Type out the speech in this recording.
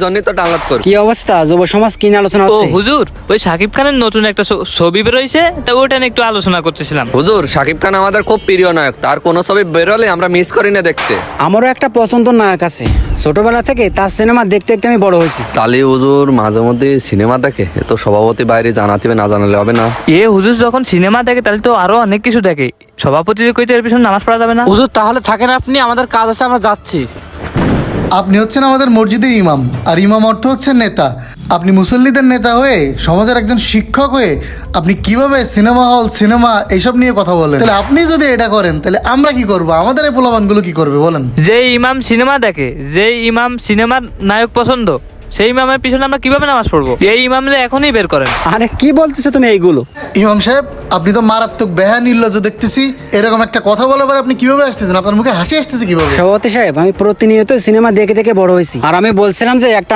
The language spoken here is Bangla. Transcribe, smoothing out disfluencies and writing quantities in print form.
জন্যই তো ডাউনলোড করব। কি অবস্থা, যুব সমাজ কি নিয়ে আলোচনা ও হচ্ছে? হুজুর, ওই শাকিব খানের নতুন একটা ছবি বেরোইছে, তা ওটা নিয়ে একটু আলোচনা করতেছিলাম। হুজুর, শাকিব খান আমাদের খুব প্রিয় নায়ক, তার কোনো ছবি বেরোলে আমরা মিস করি না দেখতে। আমারও একটা পছন্দ নায়ক আছে, ছোটবেলা থেকে তার সিনেমা দেখতে দেখতে আমি বড় হয়েছি। তাহলে হুজুর মাঝে মধ্যে সিনেমা দেখে, এ তো সভাপতি বাইরে জানাতে হবে, না জানালে হবে না। হুজুর যখন সিনেমা দেখে তাহলে তো আরো অনেক কিছু দেখে। সভাপতি কইতে এর পিছনে নামাজ পড়া যাবে না? হুজুর তাহলে থাকেন আপনি, আমাদের কাজ আছে, আমরা যাচ্ছি। আপনি হচ্ছেন আমাদের মসজিদের ইমাম, আর ইমাম অর্থ হচ্ছেন নেতা। আপনি মুসল্লিদের নেতা হয়ে, সমাজের একজন শিক্ষক হয়ে আপনি কিভাবে সিনেমা হল, সিনেমা এইসব নিয়ে কথা বলেন? তাহলে আপনি যদি এটা করেন তাহলে আমরা কি করবো? আমাদের এই পোলাপানগুলো কি করবে বলেন? যে ইমাম সিনেমা দেখে, যে ইমাম সিনেমার নায়ক পছন্দ, সেই ইমামের পিছনে আমরা কিভাবে নামাজ পড়বো? এই ইমামরে এখনই বের করেন। আরে কি বলতেছো তুমি এইগুলো? ইমাম সাহেব, আপনি তো মারাত্মক বেহা নির্লজ্জ দেখতেছি। এরকম একটা কথা বলার পর আপনি কিভাবে আসতেছেন? আপনার মুখে হাসি আসতেছে কিভাবে? সভাপতি সাহেব, আমি প্রতিনিয়ত সিনেমা দেখে দেখে বড় হয়েছি, আর আমি বলছিলাম যে একটা